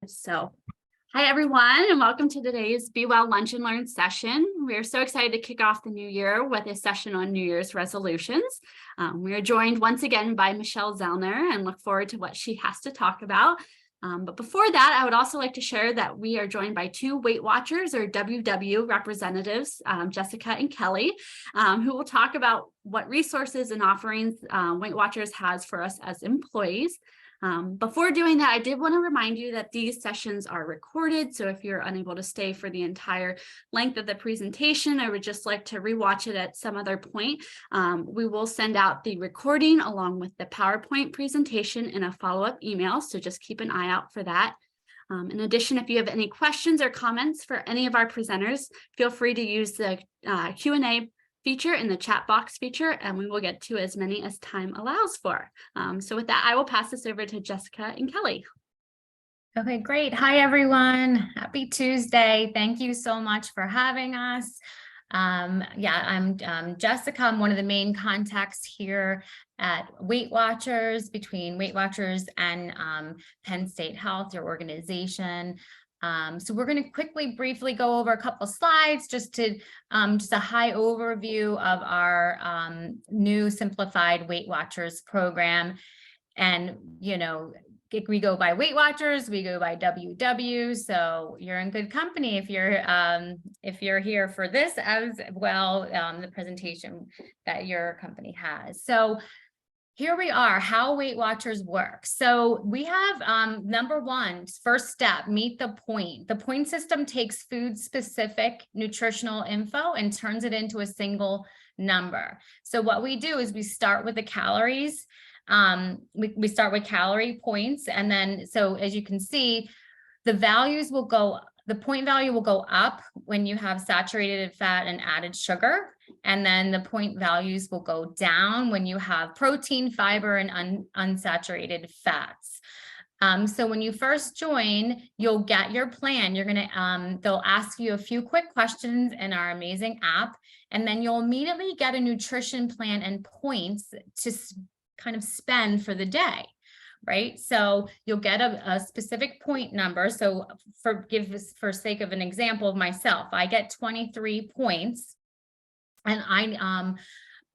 So, hi everyone, and welcome to today's BeWell Lunch and Learn session. We are so excited to kick off the new year with a session on New Year's resolutions. We are joined once again by Michelle Zellner and look forward to what she has to talk about. But before that, I would also like to share that we are joined by two Weight Watchers or WW representatives, Jessica and Kelly, who will talk about what resources and offerings Weight Watchers has for us as employees. Before doing that, I did want to remind you that these sessions are recorded. So if you're unable to stay for the entire length of the presentation, I would just like to rewatch it at some other point. We will send out the recording along with the PowerPoint presentation in a follow-up email. So just keep an eye out for that. In addition, if you have any questions or comments for any of our presenters, feel free to use the Q&A feature in the chat box feature, and we will get to as many as time allows for. So with that, I will pass this over to Jessica and Kelly. Okay, great. Hi, everyone. Happy Tuesday. Thank you so much for having us. I'm Jessica. I'm one of the main contacts here at Weight Watchers, between Weight Watchers and Penn State Health, your organization. So we're going to briefly go over a couple slides, just a high overview of our new simplified Weight Watchers program. And, you know, we go by Weight Watchers, we go by WW. So you're in good company if you're here for this as well, the presentation that your company has. So here we are, how Weight Watchers work. So we have number one, first step, meet the point. The point system takes food-specific nutritional info and turns it into a single number. So what we do is we start with the calories. We start with calorie points. And then, so as you can see, the point value will go up when you have saturated fat and added sugar. And then the point values will go down when you have protein, fiber, and unsaturated fats. So when you first join, you'll get your plan. They'll ask you a few quick questions in our amazing app, and then you'll immediately get a nutrition plan and points to kind of spend for the day. Right? So you'll get a specific point number. So for sake of an example of myself, I get 23 points. And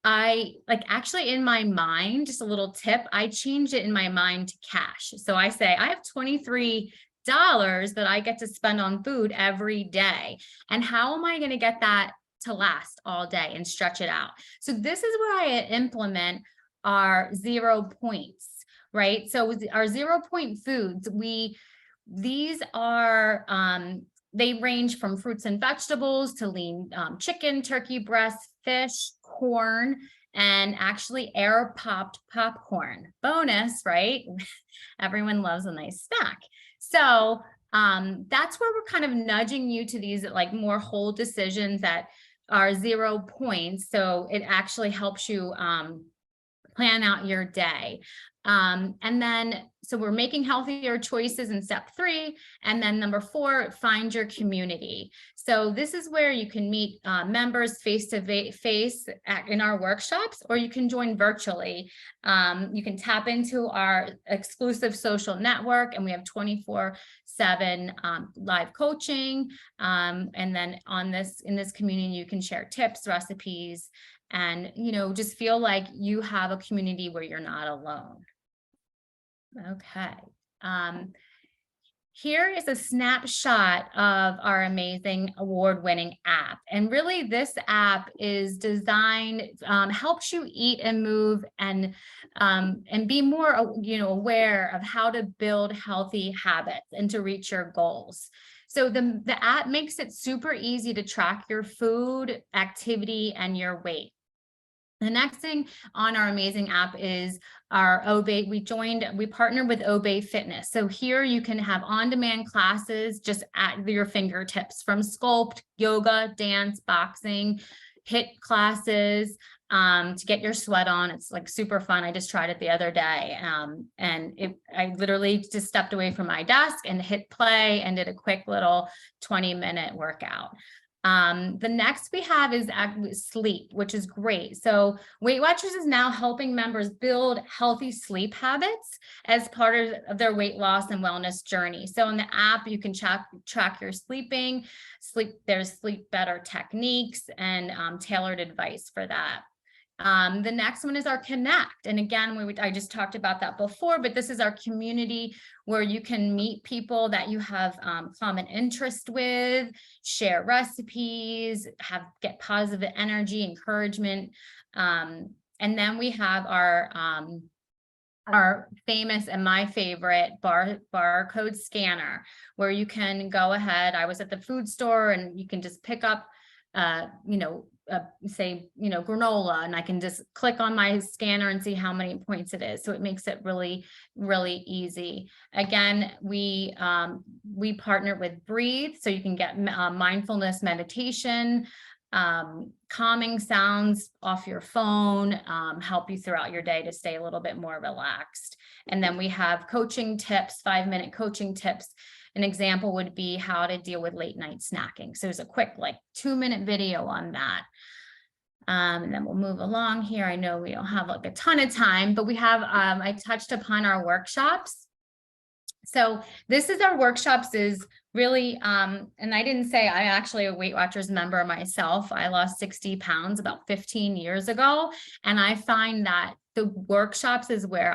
I actually in my mind, just a little tip, I change it in my mind to cash. So I say I have $23 that I get to spend on food every day. And how am I going to get that to last all day and stretch it out? So this is where I implement our 0 points. Right. So with our 0 point foods, these are, they range from fruits and vegetables to lean chicken, turkey breast, fish, corn, and actually air popped popcorn. Bonus, right? Everyone loves a nice snack. So that's where we're kind of nudging you to these like more whole decisions that are 0 points. So it actually helps you plan out your day. And then, so we're making healthier choices in step 3. And then number 4, find your community. So this is where you can meet members face-to-face in our workshops, or you can join virtually. You can tap into our exclusive social network, and we have 24/7 live coaching. And then in this community, you can share tips, recipes, and, you know, just feel like you have a community where you're not alone. Okay. Here is a snapshot of our amazing award-winning app. And really this app is designed, helps you eat and move and be more, aware of how to build healthy habits and to reach your goals. So the app makes it super easy to track your food, activity, and your weight. The next thing on our amazing app is our Obey. We partnered with Obey Fitness. So here you can have on-demand classes just at your fingertips, from sculpt, yoga, dance, boxing, HIIT classes, to get your sweat on. It's like super fun. I just tried it the other day. I literally just stepped away from my desk and hit play and did a quick little 20-minute workout. The next we have is sleep, which is great. So Weight Watchers is now helping members build healthy sleep habits as part of their weight loss and wellness journey. So in the app, you can track your there's sleep better techniques and tailored advice for that. The next one is our Connect. And again, I just talked about that before, but this is our community where you can meet people that you have common interest with, share recipes, get positive energy, encouragement. And then we have our famous and my favorite barcode scanner, where you can go ahead. I was at the food store and you can just pick up, say, granola, and I can just click on my scanner and see how many points it is. So it makes it really, really easy. Again, we partner with Breathe, so you can get mindfulness meditation, calming sounds off your phone, help you throughout your day to stay a little bit more relaxed. And then we have coaching tips, 5-minute coaching tips. An example would be how to deal with late night snacking. So there's a quick 2-minute video on that. And then we'll move along here. I know we don't have a ton of time, but we have, I touched upon our workshops. So this is our workshops is really, and I didn't say I'm actually a Weight Watchers member myself. I lost 60 pounds about 15 years ago. And I find that the workshops is where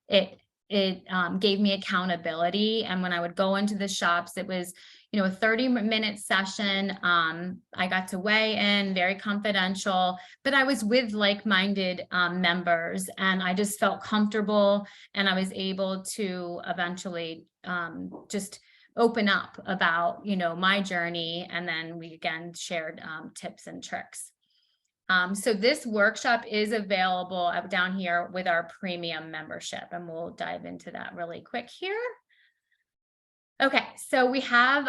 it gave me accountability. And when I would go into the shops, it was, a 30-minute session. I got to weigh in, very confidential, but I was with like-minded members, and I just felt comfortable, and I was able to eventually just open up about, my journey. And then we again shared tips and tricks. So this workshop is available down here with our premium membership, and we'll dive into that really quick here. Okay, so we have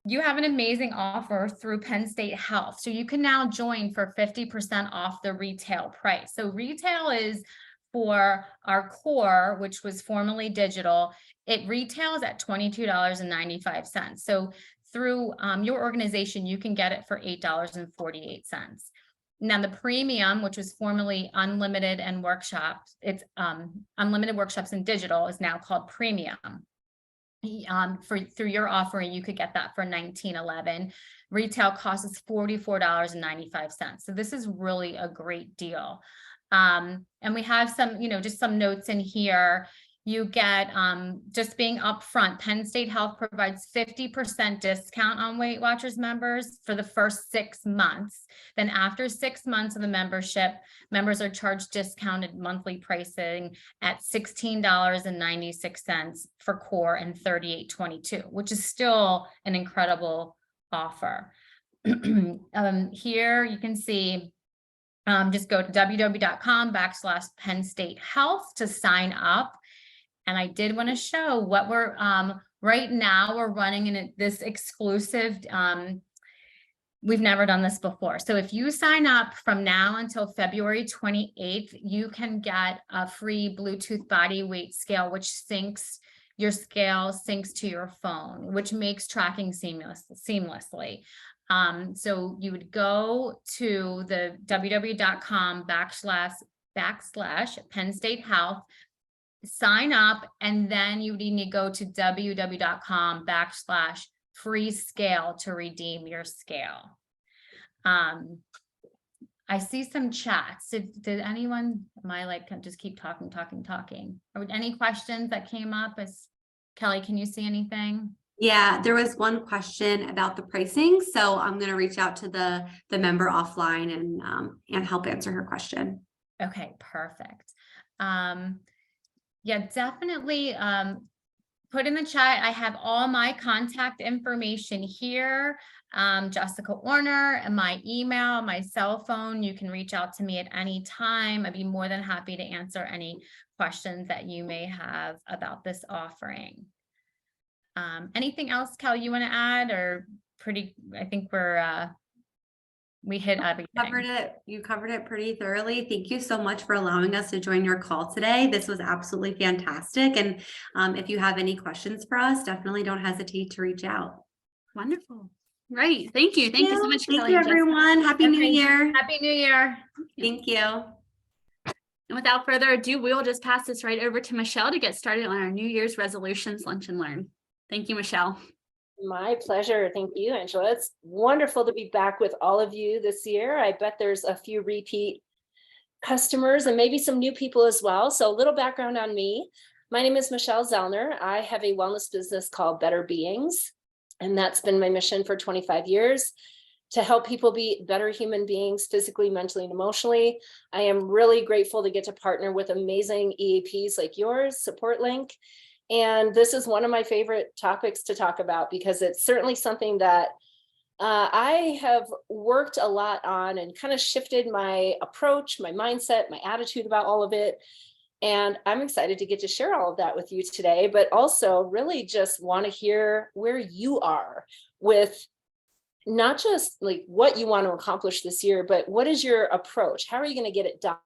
you have an amazing offer through Penn State Health. So you can now join for 50% off the retail price. So retail is for our core, which was formerly digital. It retails at $22.95. So through your organization, you can get it for $8.48. Now the premium, which was formerly unlimited and workshops, it's unlimited workshops and digital, is now called premium. Through your offering, you could get that for $19.11. Retail cost is $44.95. So this is really a great deal. And we have some, just some notes in here. You get, just being upfront, Penn State Health provides 50% discount on Weight Watchers members for the first 6 months. Then after 6 months of the membership, members are charged discounted monthly pricing at $16.96 for core and $38.22, which is still an incredible offer. Here you can see, just go to www.com/Penn State Health to sign up. And I did want to show what we're, right now we're running in this exclusive, we've never done this before. So if you sign up from now until February 28th, you can get a free Bluetooth body weight scale, which your scale syncs to your phone, which makes tracking seamlessly. So you would go to the www.com/Penn State Health, sign up, and then you need to go to www.com/free scale to redeem your scale. I see some chats. Did anyone, am I just keep talking? Or any questions that came up? Kelly, can you see anything? Yeah, there was one question about the pricing. So I'm going to reach out to the member offline and help answer her question. Okay, perfect. Yeah, definitely put in the chat. I have all my contact information here. Jessica Warner, and my email, my cell phone. You can reach out to me at any time. I'd be more than happy to answer any questions that you may have about this offering. Anything else, Kel, you want to add, or I think we hit everything. You covered it pretty thoroughly. Thank you so much for allowing us to join your call today. This was absolutely fantastic. And if you have any questions for us, definitely don't hesitate to reach out. Wonderful. Right. Thank you. Thank you so much, Thank Kelly you, and Jessica. everyone. Happy New Okay. Year. Happy New Year. Thank you. And without further ado, we will just pass this right over to Michelle to get started on our New Year's resolutions lunch and learn. Thank you, Michelle. My pleasure. Thank you, Angela. It's wonderful to be back with all of you this year. I bet there's a few repeat customers and maybe some new people as well. So a little background on me. My name is Michelle Zellner. I have a wellness business called Better Beings, and that's been my mission for 25 years, to help people be better human beings, physically, mentally, and emotionally. I am really grateful to get to partner with amazing EAPs like yours, Support Link. And this is one of my favorite topics to talk about because it's certainly something that I have worked a lot on and kind of shifted my approach, my mindset, my attitude about all of it. And I'm excited to get to share all of that with you today, but also really just want to hear where you are with not just like what you want to accomplish this year, but what is your approach? How are you going to get it done?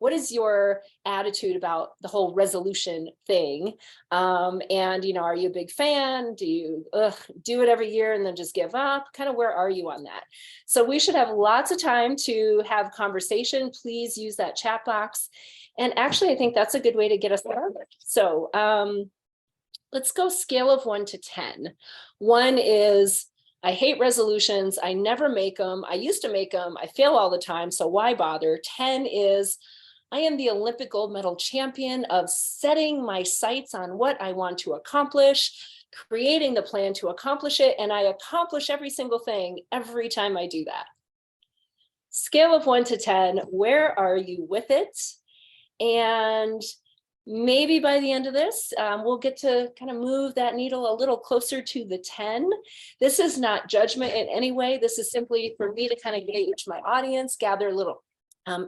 What is your attitude about the whole resolution thing? And, you know, are you a big fan? Do you do it every year and then just give up? Kind of where are you on that? So we should have lots of time to have conversation. Please use that chat box. And actually, I think that's a good way to get us started. So let's go scale of 1 to 10. 1 is I hate resolutions. I never make them. I used to make them. I fail all the time. So why bother? 10 is I am the Olympic gold medal champion of setting my sights on what I want to accomplish, creating the plan to accomplish it. And I accomplish every single thing every time I do that. Scale of 1 to 10, where are you with it? And maybe by the end of this, we'll get to kind of move that needle a little closer to the 10. This is not judgment in any way. This is simply for me to kind of gauge my audience, gather a little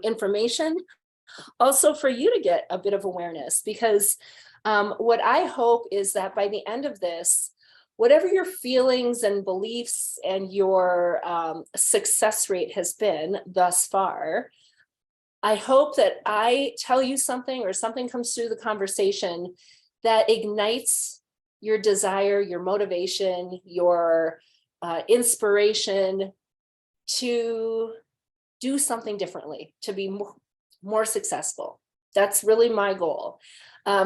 information. Also for you to get a bit of awareness, because what I hope is that by the end of this, whatever your feelings and beliefs and your success rate has been thus far, I hope that I tell you something or something comes through the conversation that ignites your desire, your motivation, your inspiration to do something differently, to be more successful. That's really my goal.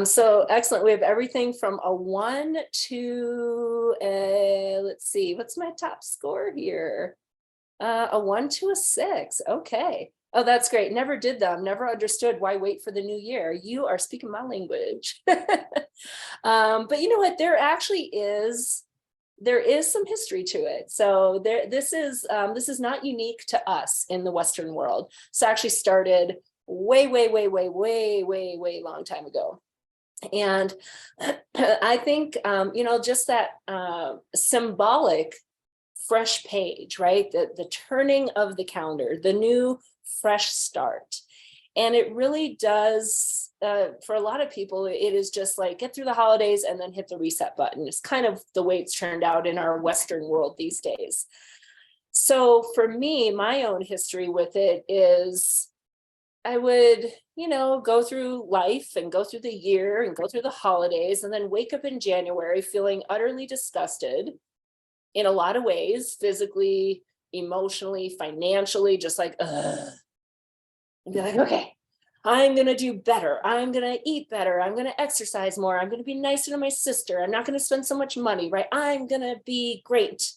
So excellent. We have everything from a 1 to let's see, what's my top score here? A 1 to a 6. Okay. Oh, that's great. Never did them. Never understood why wait for the new year. You are speaking my language. But you know what? There is some history to it. So this is not unique to us in the Western world. It's actually started way long time ago. And I think, you know, just that symbolic fresh page, right? The turning of the calendar, the new fresh start. And it really does, for a lot of people, it is just like get through the holidays and then hit the reset button. It's kind of the way it's turned out in our Western world these days. So for me, my own history with it is I would, you know, go through life and go through the year and go through the holidays and then wake up in January feeling utterly disgusted in a lot of ways, physically, emotionally, financially, just like, ugh. And be like, okay, I'm going to do better. I'm going to eat better. I'm going to exercise more. I'm going to be nicer to my sister. I'm not going to spend so much money, right? I'm going to be great.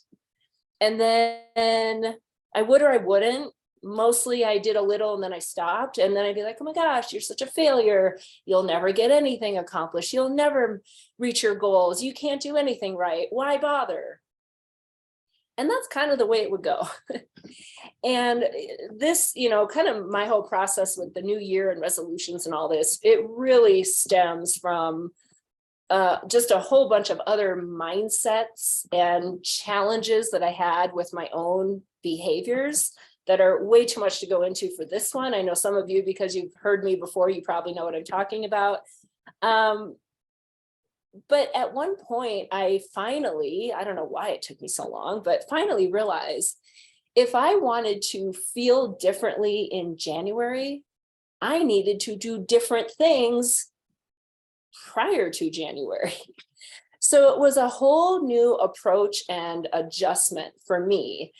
And then I would or I wouldn't. Mostly I did a little and then I stopped. And then I'd be like, oh my gosh, you're such a failure. You'll never get anything accomplished. You'll never reach your goals. You can't do anything right. Why bother? And that's kind of the way it would go. And this, you know, kind of my whole process with the new year and resolutions and all this, it really stems from just a whole bunch of other mindsets and challenges that I had with my own behaviors that are way too much to go into for this one. I know some of you, because you've heard me before, you probably know what I'm talking about. But at one point, I finally, I don't know why it took me so long, but finally realized if I wanted to feel differently in January, I needed to do different things prior to January. So it was a whole new approach and adjustment for me.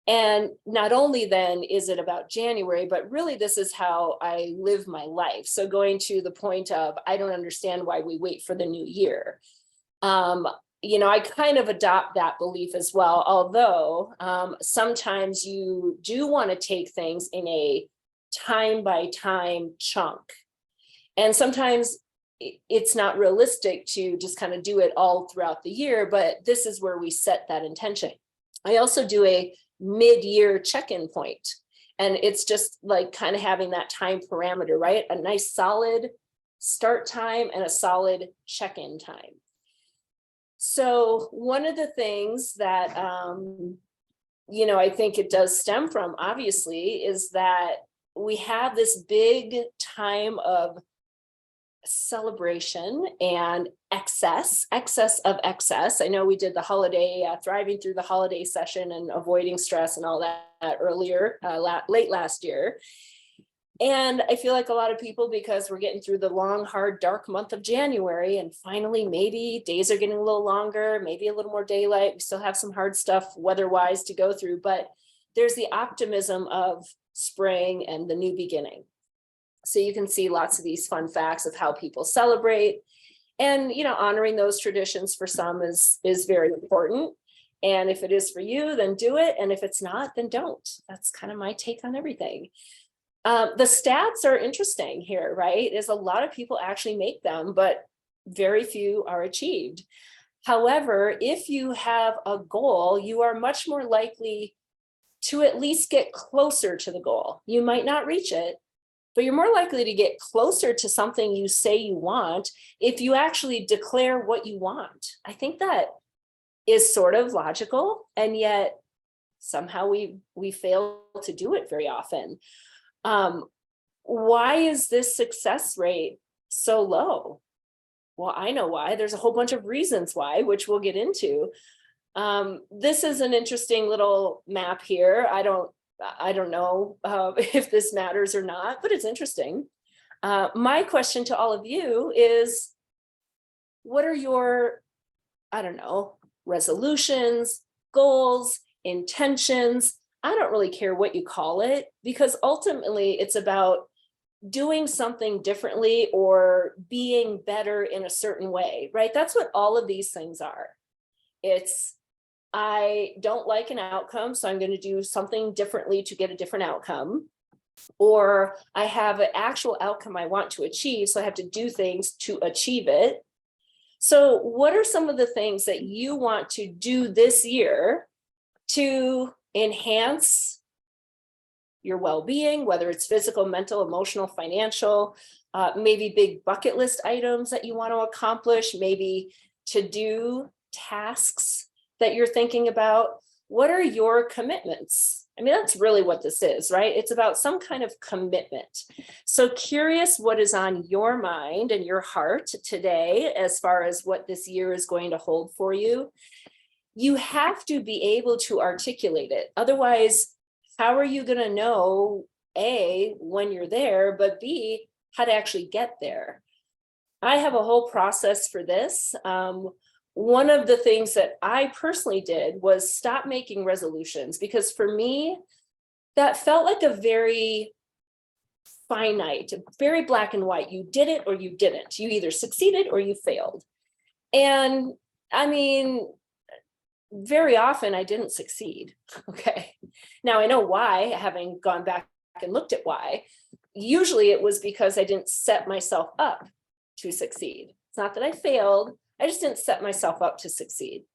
And not only then is it about January, but really this is how I live my life. So going to the point of, I don't understand why we wait for the new year. I kind of adopt that belief as well, although sometimes you do want to take things in a time by time chunk. And sometimes it's not realistic to just kind of do it all throughout the year, but this is where we set that intention. I also do a mid-year check-in point, and it's just like kind of having that time parameter, right? A nice solid start time and a solid check-in time. So one of the things that, I think it does stem from, obviously, is that we have this big time of celebration and excess of excess. I know we did the holiday, thriving through the holiday session and avoiding stress and all that earlier, late last year. And I feel like a lot of people, because we're getting through the long, hard, dark month of January, and finally, maybe days are getting a little longer, maybe a little more daylight. We still have some hard stuff weather-wise to go through, but there's the optimism of spring and the new beginning. So you can see lots of these fun facts of how people celebrate, and honoring those traditions for some is very important. And if it is for you, then do it. And if it's not, then don't. That's kind of my take on everything. The stats are interesting here, right? Is a lot of people actually make them, but very few are achieved. However, if you have a goal, you are much more likely to at least get closer to the goal. You might not reach it, but you're more likely to get closer to something you say you want if you actually declare what you want. I think that is sort of logical, and yet somehow we fail to do it very often. Why is this success rate so low? Well, I know why. There's a whole bunch of reasons why, which we'll get into. This is an interesting little map here. I don't know if this matters or not, but it's interesting. My question to all of you is, what are your, resolutions, goals, intentions? I don't really care what you call it, because ultimately it's about doing something differently or being better in a certain way, right? That's what all of these things are. It's, I don't like an outcome, so I'm going to do something differently to get a different outcome. Or I have an actual outcome I want to achieve, so I have to do things to achieve it. So what are some of the things that you want to do this year to enhance your well-being, whether it's physical, mental, emotional, financial, maybe big bucket list items that you want to accomplish, maybe to-do tasks that you're thinking about? What are your commitments? I mean, that's really what this is, right? It's about some kind of commitment. So curious what is on your mind and your heart today as far as what this year is going to hold for you. You have to be able to articulate it. Otherwise, how are you going to know, A, when you're there, but B, how to actually get there? I have a whole process for this. One of the things that I personally did was stop making resolutions, because for me, that felt like a very finite, very black and white. You did it or you didn't. You either succeeded or you failed. And I mean, very often I didn't succeed. Okay. Now I know why, having gone back and looked at why. Usually it was because I didn't set myself up to succeed. It's not that I failed. I just didn't set myself up to succeed.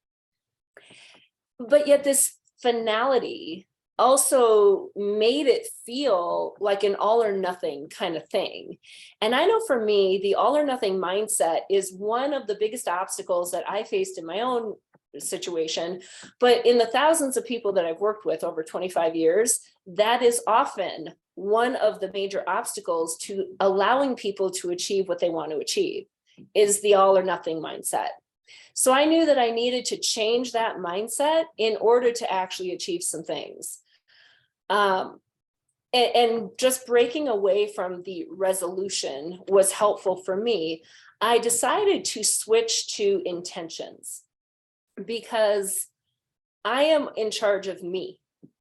But yet this finality also made it feel like an all or nothing kind of thing. And I know for me, the all or nothing mindset is one of the biggest obstacles that I faced in my own situation. But in the thousands of people that I've worked with over 25 years, that is often one of the major obstacles to allowing people to achieve what they want to achieve, is the all or nothing mindset. So I knew that I needed to change that mindset in order to actually achieve some things. And just breaking away from the resolution was helpful for me. I decided to switch to intentions because I am in charge of me,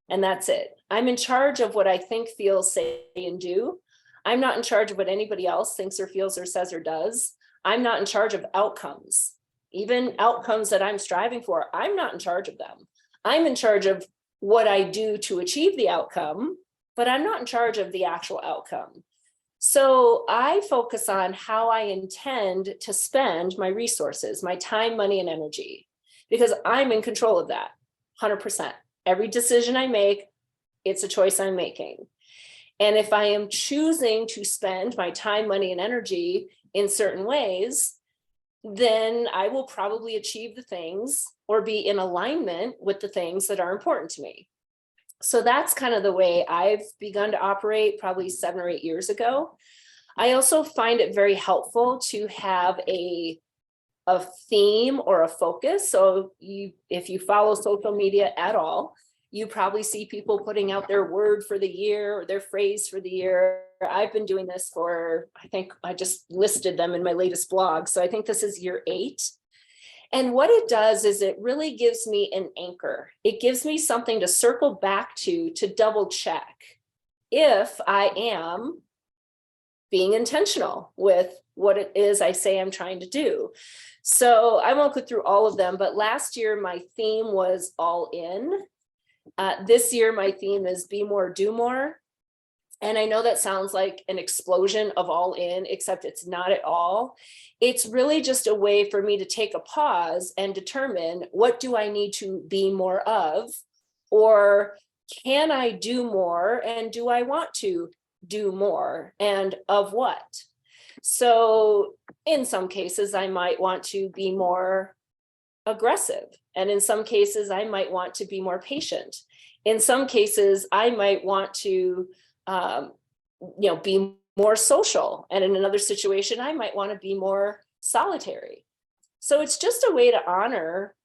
and that's it. I'm in charge of what I think, feel, say, and do. I'm not in charge of what anybody else thinks or feels or says or does. I'm not in charge of outcomes, even outcomes that I'm striving for. I'm not in charge of them. I'm in charge of what I do to achieve the outcome, but I'm not in charge of the actual outcome. So I focus on how I intend to spend my resources, my time, money, and energy, because I'm in control of that 100%. Every decision I make, it's a choice I'm making. And if I am choosing to spend my time, money, and energy in certain ways, then I will probably achieve the things or be in alignment with the things that are important to me. So that's kind of the way I've begun to operate probably 7 or 8 years ago. I also find it very helpful to have a theme or a focus. So if you follow social media at all, you probably see people putting out their word for the year or their phrase for the year. I've been doing this for, I think I just listed them in my latest blog. So I think this is year 8. And what it does is it really gives me an anchor. It gives me something to circle back to double check if I am being intentional with what it is I say I'm trying to do. So I won't go through all of them, but last year my theme was all in. This year my theme is be more, do more. And I know that sounds like an explosion of all in, except it's not at all. It's really just a way for me to take a pause and determine, what do I need to be more of? Or can I do more? And do I want to do more? And of what? So in some cases, I might want to be more aggressive. And in some cases, I might want to be more patient. In some cases, I might want to be more social. And in another situation, I might want to be more solitary. So it's just a way to honor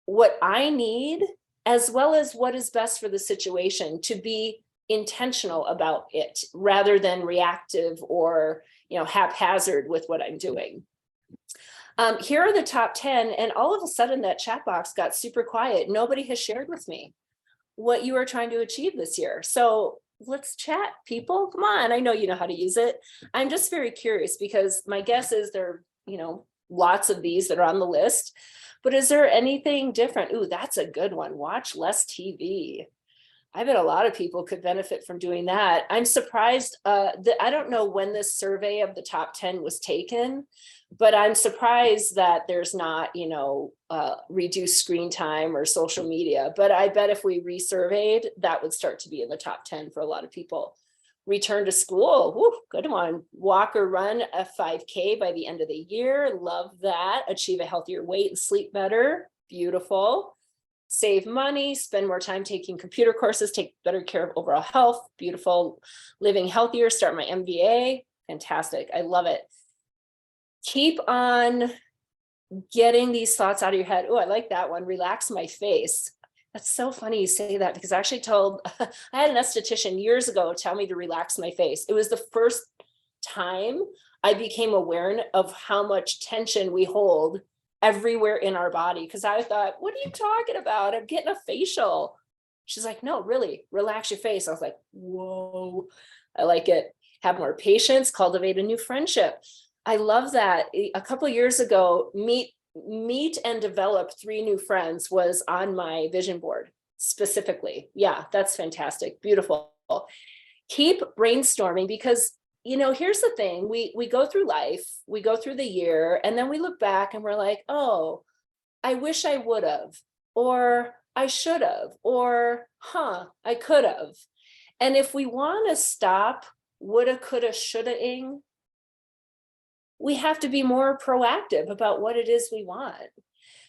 what I need, as well as what is best for the situation, to be intentional about it rather than reactive or, haphazard with what I'm doing. Here are the top 10. And all of a sudden that chat box got super quiet. Nobody has shared with me what you are trying to achieve this year. So let's chat, people. Come on. I know you know how to use it. I'm just very curious because my guess is there are, lots of these that are on the list, but is there anything different? Ooh, that's a good one. Watch less TV. I bet a lot of people could benefit from doing that. I'm surprised that I don't know when this survey of the top 10 was taken, but I'm surprised that there's not, reduced screen time or social media. But I bet if we resurveyed, that would start to be in the top 10 for a lot of people. Return to school. Woo, good one. Walk or run a 5K by the end of the year. Love that. Achieve a healthier weight and sleep better. Beautiful. Save money, spend more time taking computer courses, take better care of overall health. Beautiful. Living healthier, start my MBA. Fantastic. I love it. Keep on getting these thoughts out of your head. Oh, I like that one. Relax my face. That's so funny you say that, because I actually I had an esthetician years ago tell me to relax my face. It was the first time I became aware of how much tension we hold everywhere in our body. Because I thought, what are you talking about? I'm getting a facial. She's like, no, really, relax your face. I was like, whoa, I like it. Have more patience, cultivate a new friendship. I love that. A couple of years ago, meet and develop 3 new friends was on my vision board specifically. Yeah, that's fantastic. Beautiful. Keep brainstorming, because here's the thing. We go through life, we go through the year, and then we look back and we're like, oh, I wish I would have, or I should have, or I could have. And if we want to stop woulda, coulda, shoulda-ing, we have to be more proactive about what it is we want.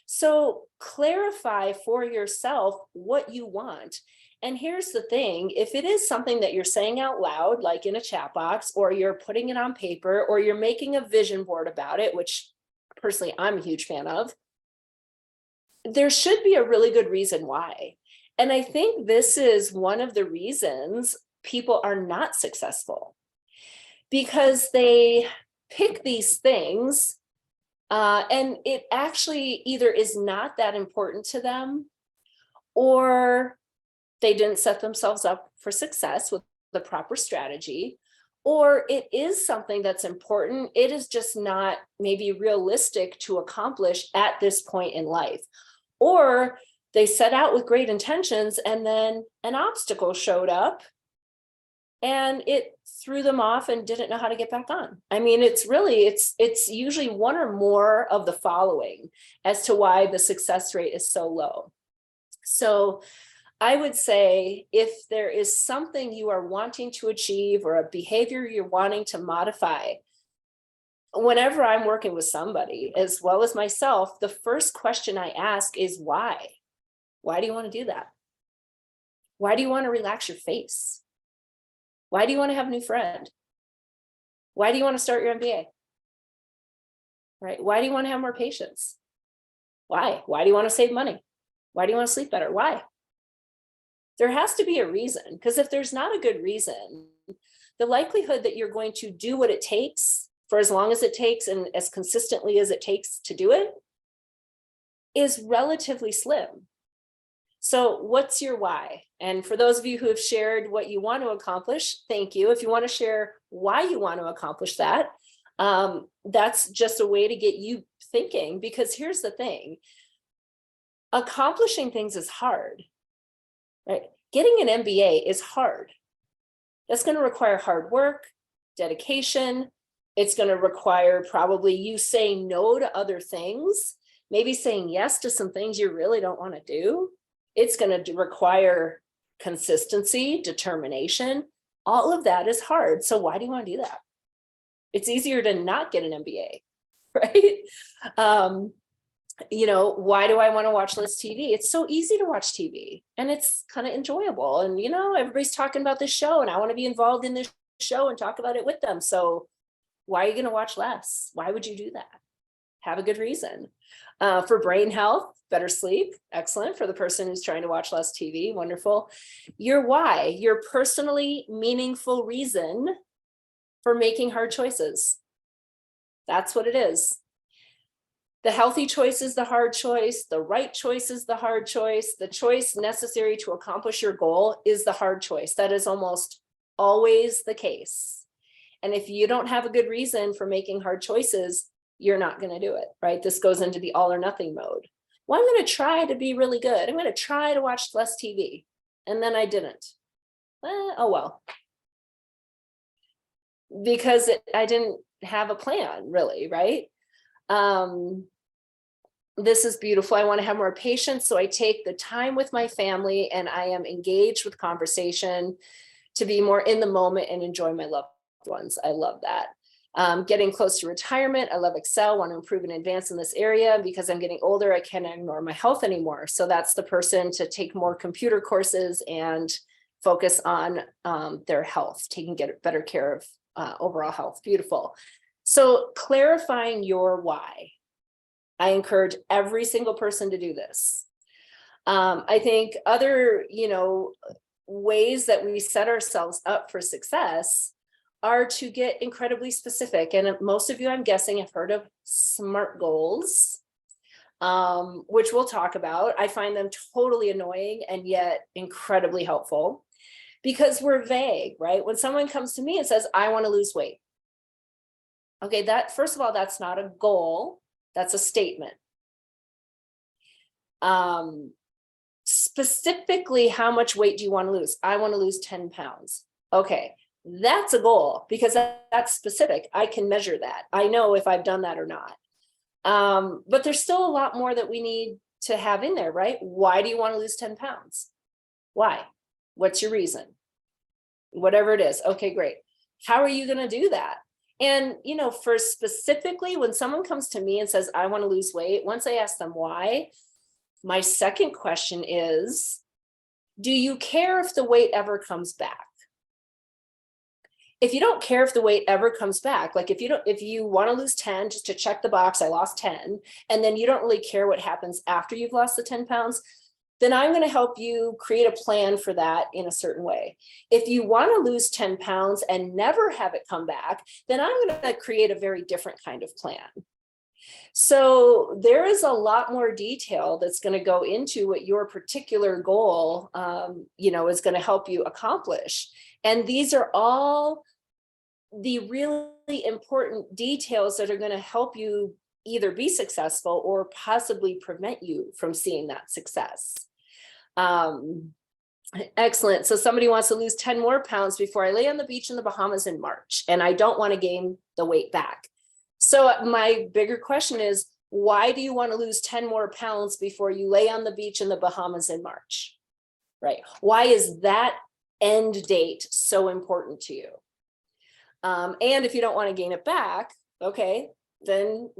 So clarify for yourself what you want. And here's the thing, if it is something that you're saying out loud, like in a chat box, or you're putting it on paper, or you're making a vision board about it, which personally I'm a huge fan of, there should be a really good reason why. And I think this is one of the reasons people are not successful, because they pick these things And it actually either is not that important to them, or they didn't set themselves up for success with the proper strategy, or it is something that's important. It is just not maybe realistic to accomplish at this point in life. Or they set out with great intentions and then an obstacle showed up and it threw them off and didn't know how to get back on. I mean, it's usually one or more of the following as to why the success rate is so low. So I would say if there is something you are wanting to achieve or a behavior you're wanting to modify, whenever I'm working with somebody, as well as myself, the first question I ask is why? Why do you want to do that? Why do you want to relax your face? Why do you want to have a new friend? Why do you want to start your MBA? Right? Why do you want to have more patience? Why? Why do you want to save money? Why do you want to sleep better? Why? There has to be a reason, because if there's not a good reason, the likelihood that you're going to do what it takes for as long as it takes and as consistently as it takes to do it is relatively slim. So what's your why? And for those of you who have shared what you want to accomplish, thank you. If you want to share why you want to accomplish that, that's just a way to get you thinking, because here's the thing. Accomplishing things is hard, right? Getting an MBA is hard. That's going to require hard work, dedication. It's going to require probably you saying no to other things, maybe saying yes to some things you really don't want to do. It's going to require consistency, determination. All of that is hard. So why do you want to do that? It's easier to not get an MBA, right? You know, why do I want to watch less TV? It's so easy to watch TV and it's kind of enjoyable. And, you know, everybody's talking about this show and I want to be involved in this show and talk about it with them. So why are you going to watch less? Why would you do that? Have a good reason. For brain health, better sleep. Excellent. For the person who's trying to watch less TV. Wonderful. Your why, your personally meaningful reason for making hard choices. That's what it is. The healthy choice is the hard choice. The right choice is the hard choice. The choice necessary to accomplish your goal is the hard choice. That is almost always the case. And if you don't have a good reason for making hard choices, you're not going to do it, right? This goes into the all or nothing mode. Well, I'm going to try to be really good. I'm going to try to watch less TV. And then I didn't. Oh, well. Because I didn't have a plan, really, right? This is beautiful. I want to have more patience. So I take the time with my family and I am engaged with conversation to be more in the moment and enjoy my loved ones. I love that. Getting close to retirement. I love Excel, want to improve and advance in this area because I'm getting older. I can't ignore my health anymore. So that's the person to take more computer courses and focus on their health, taking better care of overall health. Beautiful. So clarifying your why. I encourage every single person to do this. I think other, ways that we set ourselves up for success are to get incredibly specific. And most of you, I'm guessing, have heard of SMART goals, which we'll talk about. I find them totally annoying and yet incredibly helpful because we're vague, right? When someone comes to me and says, I want to lose weight. Okay, that first of all, that's not a goal. That's a statement. Specifically, how much weight do you want to lose? I want to lose 10 pounds. Okay, that's a goal because that's specific. I can measure that. I know if I've done that or not. But there's still a lot more that we need to have in there, right? Why do you want to lose 10 pounds? Why? What's your reason? Whatever it is. Okay, great. How are you going to do that? And, for specifically, when someone comes to me and says, I want to lose weight, once I ask them why, my second question is, do you care if the weight ever comes back? If you don't care if the weight ever comes back, like if you want to lose 10 just to check the box, I lost 10, and then you don't really care what happens after you've lost the 10 pounds, then I'm going to help you create a plan for that in a certain way. If you want to lose 10 pounds and never have it come back, then I'm going to create a very different kind of plan. So there is a lot more detail that's going to go into what your particular goal, is going to help you accomplish. And these are all the really important details that are going to help you either be successful or possibly prevent you from seeing that success. Excellent. So somebody wants to lose 10 more pounds before I lay on the beach in the Bahamas in March, and I don't want to gain the weight back. So my bigger question is, why do you want to lose 10 more pounds before you lay on the beach in the Bahamas in March? Right? Why is that end date so important to you? And if you don't want to gain it back, okay, then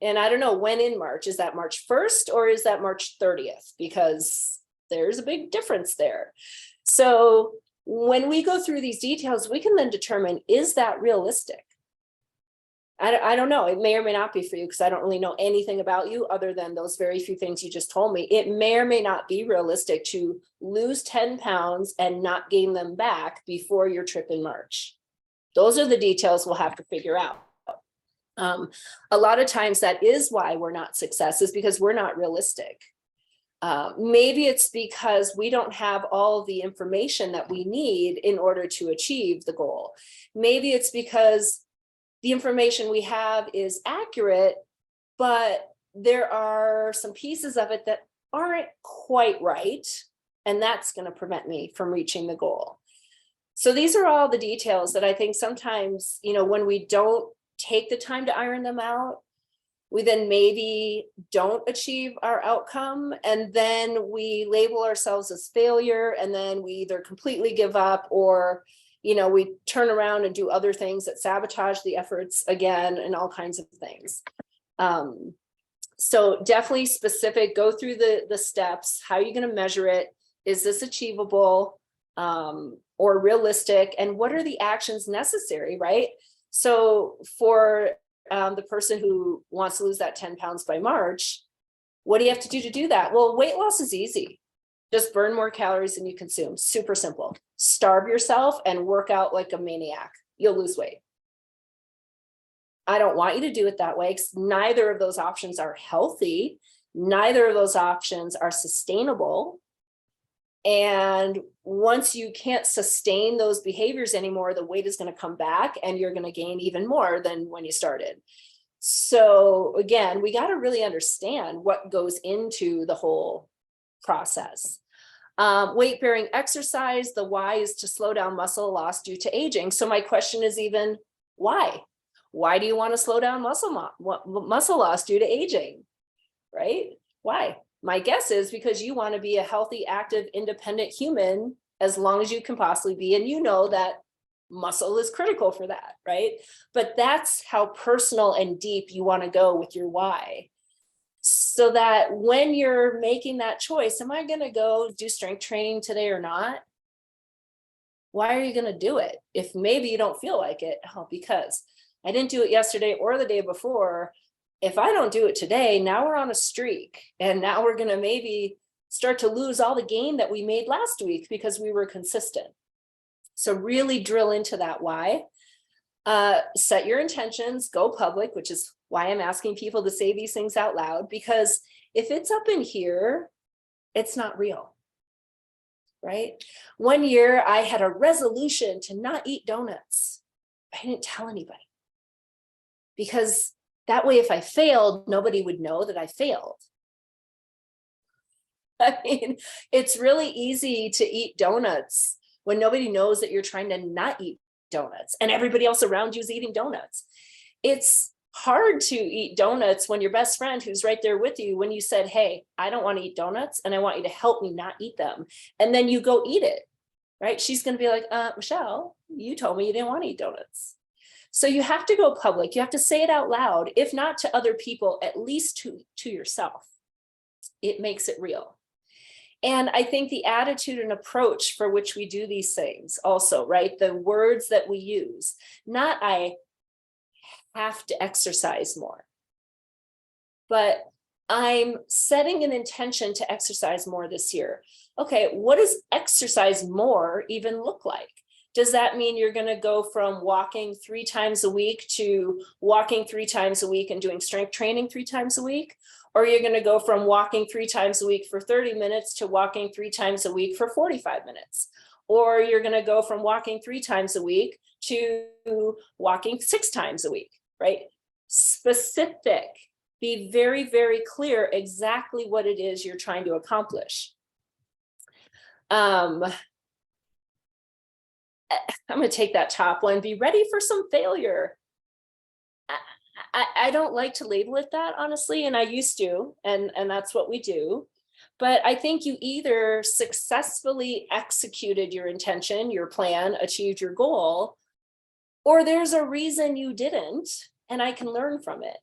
and I don't know, when in March, is that March 1st or is that March 30th? Because there's a big difference there. So when we go through these details, we can then determine, is that realistic? I don't know. It may or may not be for you, because I don't really know anything about you other than those very few things you just told me. It may or may not be realistic to lose 10 pounds and not gain them back before your trip in March. Those are the details we'll have to figure out. A lot of times that is why we're not successes, because we're not realistic. Maybe it's because we don't have all the information that we need in order to achieve the goal. Maybe it's because the information we have is accurate, but there are some pieces of it that aren't quite right, and that's going to prevent me from reaching the goal. So these are all the details that I think sometimes, when we don't take the time to iron them out, we then maybe don't achieve our outcome, and then we label ourselves as failure, and then we either completely give up, or we turn around and do other things that sabotage the efforts again, and all kinds of things. So definitely specific, go through the steps. How are you going to measure it? Is this achievable or realistic? And what are the actions necessary, right? So for the person who wants to lose that 10 pounds by March, what do you have to do that? Well, weight loss is easy. Just burn more calories than you consume. Super simple. Starve yourself and work out like a maniac. You'll lose weight. I don't want you to do it that way, because neither of those options are healthy. Neither of those options are sustainable. And once you can't sustain those behaviors anymore, the weight is going to come back and you're going to gain even more than when you started. So again, we got to really understand what goes into the whole process. Weight-bearing exercise, the why is to slow down muscle loss due to aging. So my question is even, why? Why do you want to slow down muscle loss due to aging, right? Why? My guess is because you want to be a healthy, active, independent human as long as you can possibly be. And you know that muscle is critical for that, right? But that's how personal and deep you want to go with your why. So that when you're making that choice, am I going to go do strength training today or not? Why are you going to do it? If maybe you don't feel like it, because I didn't do it yesterday or the day before. If I don't do it today, now we're on a streak, and now we're going to maybe start to lose all the gain that we made last week because we were consistent. So really drill into that why. Set your intentions, go public, which is why I'm asking people to say these things out loud, because if it's up in here, it's not real, right? One year I had a resolution to not eat donuts. I didn't tell anybody, because that way, if I failed, nobody would know that I failed. I mean, it's really easy to eat donuts when nobody knows that you're trying to not eat donuts and everybody else around you is eating donuts. It's hard to eat donuts when your best friend who's right there with you, when you said, hey, I don't want to eat donuts and I want you to help me not eat them. And then you go eat it, right? She's going to be like, Michelle, you told me you didn't want to eat donuts. So you have to go public. You have to say it out loud, if not to other people, at least to yourself. It makes it real. And I think the attitude and approach for which we do these things also, right? The words that we use, not I have to exercise more, but I'm setting an intention to exercise more this year. Okay, what does exercise more even look like? Does that mean you're going to go from walking 3 times a week to walking 3 times a week and doing strength training 3 times a week? Or you're going to go from walking 3 times a week for 30 minutes to walking 3 times a week for 45 minutes? Or you're going to go from walking 3 times a week to walking 6 times a week, right? Specific. Be very, very clear exactly what it is you're trying to accomplish. I'm going to take that top one. Be ready for some failure. I don't like to label it that, honestly, and I used to, and that's what we do. But I think you either successfully executed your intention, your plan, achieved your goal, or there's a reason you didn't, and I can learn from it.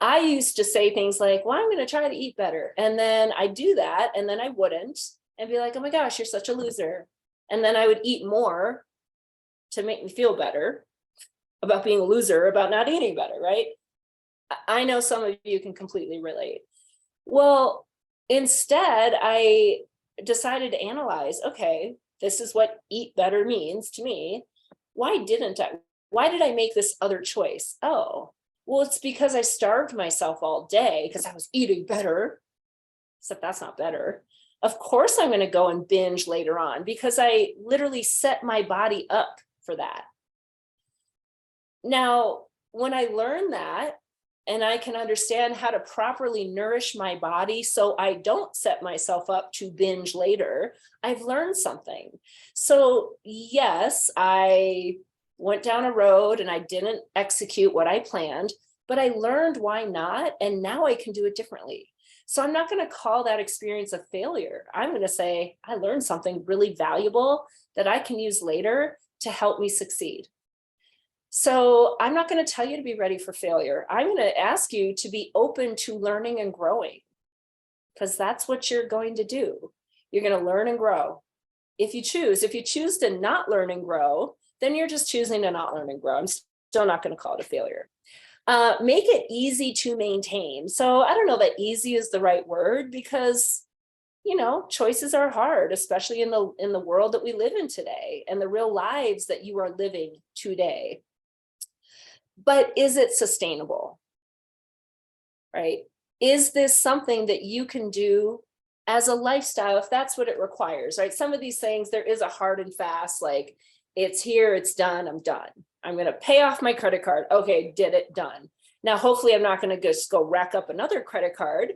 I used to say things like, well, I'm going to try to eat better. And then I do that, and then I wouldn't, and be like, oh my gosh, you're such a loser. And then I would eat more to make me feel better about being a loser, about not eating better, right? I know some of you can completely relate. Well, instead, I decided to analyze, okay, this is what eat better means to me. Why did I make this other choice? Oh, well, it's because I starved myself all day because I was eating better, except that's not better. Of course, I'm going to go and binge later on because I literally set my body up for that. Now, when I learn that, and I can understand how to properly nourish my body so I don't set myself up to binge later, I've learned something. So yes, I went down a road and I didn't execute what I planned, but I learned why not, and now I can do it differently. So I'm not going to call that experience a failure. I'm going to say, I learned something really valuable that I can use later to help me succeed. So I'm not going to tell you to be ready for failure. I'm going to ask you to be open to learning and growing, because that's what you're going to do. You're going to learn and grow. If you choose to not learn and grow, then you're just choosing to not learn and grow. I'm still not going to call it a failure. Make it easy to maintain. So I don't know that easy is the right word, because choices are hard, especially in the world that we live in today and the real lives that you are living today. But is it sustainable? Right? Is this something that you can do as a lifestyle if that's what it requires, right? Some of these things, there is a hard and fast, like it's here, it's done, I'm done. I'm going to pay off my credit card. Okay, did it, done. Now, hopefully I'm not going to just go rack up another credit card,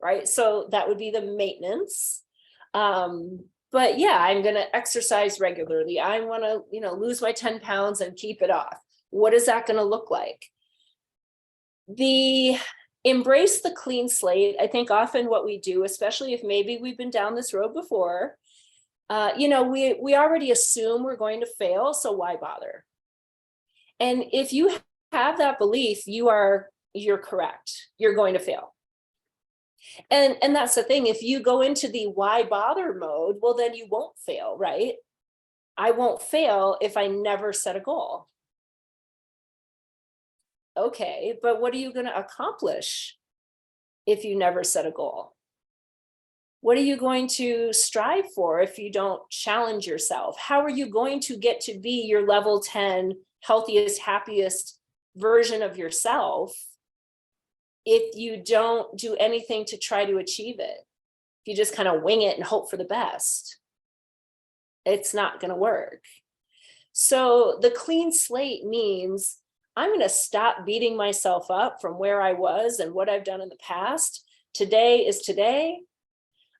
right? So that would be the maintenance. But yeah, I'm going to exercise regularly. I want to, lose my 10 pounds and keep it off. What is that going to look like? Embrace the clean slate. I think often what we do, especially if maybe we've been down this road before, we already assume we're going to fail, so why bother? And if you have that belief, you're correct. You're going to fail. And that's the thing. If you go into the why bother mode, well, then you won't fail, right? I won't fail if I never set a goal. Okay, but what are you going to accomplish if you never set a goal? What are you going to strive for if you don't challenge yourself? How are you going to get to be your level 10 healthiest, happiest version of yourself if you don't do anything to try to achieve it? If you just kind of wing it and hope for the best, it's not going to work. So the clean slate means I'm going to stop beating myself up from where I was and what I've done in the past. Today is today.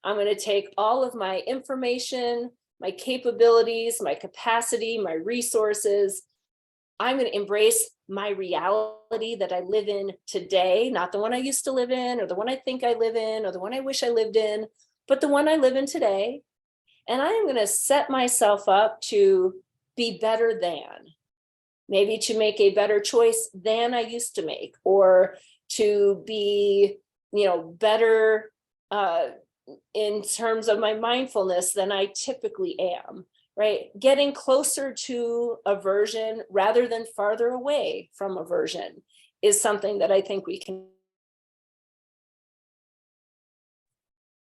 I'm going to take all of my information, my capabilities, my capacity, my resources. I'm going to embrace my reality that I live in today, not the one I used to live in, or the one I think I live in, or the one I wish I lived in, but the one I live in today. And I am going to set myself up to be better than. Maybe to make a better choice than I used to make, or to be, better in terms of my mindfulness than I typically am, right? Getting closer to a version rather than farther away from a version is something that I think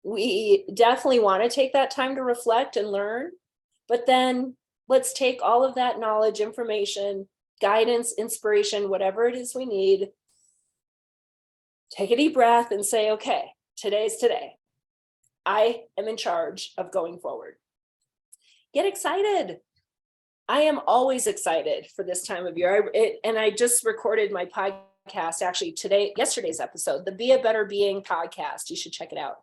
we definitely want to take that time to reflect and learn, but then Let's take all of that knowledge, information, guidance, inspiration, whatever it is we need, take a deep breath and say, okay, today's today. I am in charge of going forward. Get excited. I am always excited for this time of year. And I just recorded my podcast actually yesterday's episode, the Be a Better Being podcast. You should check it out.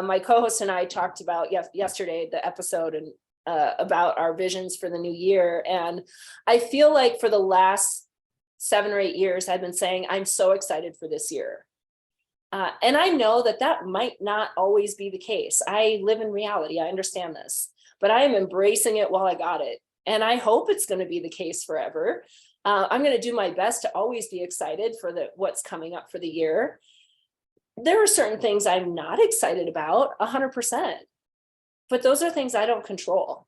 My co-host and I talked about yesterday, the episode, and about our visions for the new year. And I feel like for the last 7 or 8 years, I've been saying, I'm so excited for this year. And I know that might not always be the case. I live in reality. I understand this, but I am embracing it while I got it. And I hope it's going to be the case forever. I'm going to do my best to always be excited for what's coming up for the year. There are certain things I'm not excited about 100%, but those are things I don't control.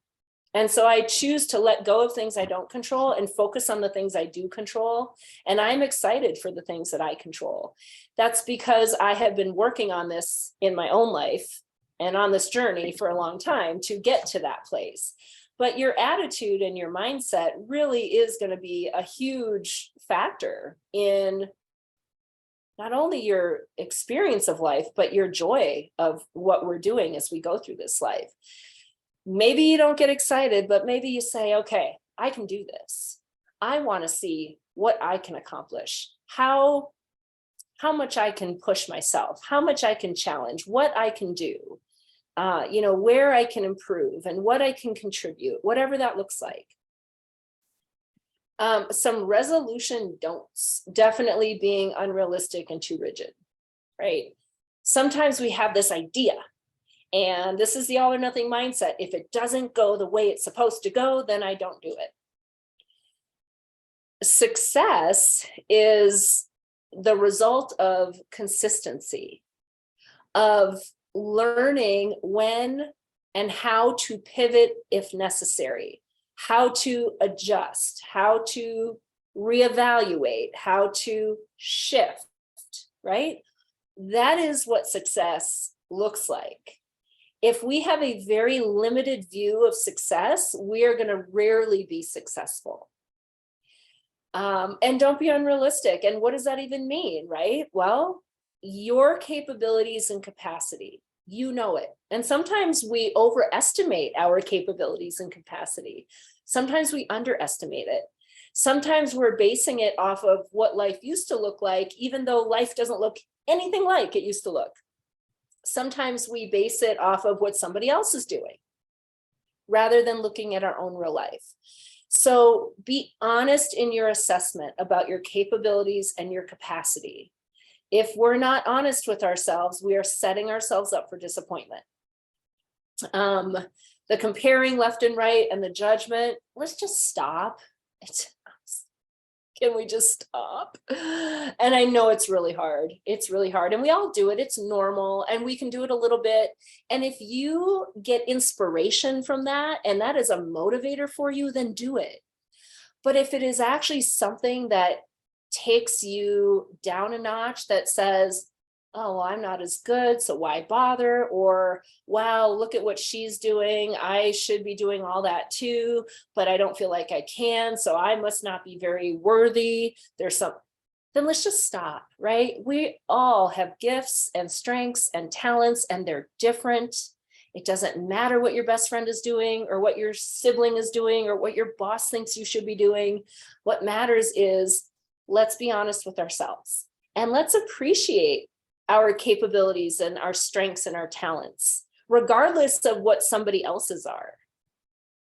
And so I choose to let go of things I don't control and focus on the things I do control. And I'm excited for the things that I control. That's because I have been working on this in my own life and on this journey for a long time to get to that place. But your attitude and your mindset really is going to be a huge factor in not only your experience of life, but your joy of what we're doing as we go through this life. Maybe you don't get excited, but maybe you say, okay, I can do this. I want to see what I can accomplish, how much I can push myself, how much I can challenge, what I can do, where I can improve and what I can contribute, whatever that looks like. Some resolution don'ts, definitely being unrealistic and too rigid, right? Sometimes we have this idea, and this is the all or nothing mindset. If it doesn't go the way it's supposed to go, then I don't do it. Success is the result of consistency, of learning when and how to pivot if necessary, how to adjust, how to reevaluate, how to shift, right? That is what success looks like. If we have a very limited view of success, we are going to rarely be successful. And don't be unrealistic. And what does that even mean, right? Well, your capabilities and capacity, you know it. And sometimes we overestimate our capabilities and capacity. Sometimes we underestimate it. Sometimes we're basing it off of what life used to look like, even though life doesn't look anything like it used to look. Sometimes we base it off of what somebody else is doing, rather than looking at our own real life. So be honest in your assessment about your capabilities and your capacity. If we're not honest with ourselves, we are setting ourselves up for disappointment. The comparing left and right and the judgment, let's just stop. Can we just stop? And I know it's really hard. It's really hard. And we all do it. It's normal. And we can do it a little bit. And if you get inspiration from that, and that is a motivator for you, then do it. But if it is actually something that takes you down a notch, that says, oh, well, I'm not as good, so why bother? Or, wow, look at what she's doing. I should be doing all that too, but I don't feel like I can, so I must not be very worthy. Then let's just stop, right? We all have gifts and strengths and talents, and they're different. It doesn't matter what your best friend is doing or what your sibling is doing or what your boss thinks you should be doing. What matters is, let's be honest with ourselves and let's appreciate our capabilities and our strengths and our talents, regardless of what somebody else's are,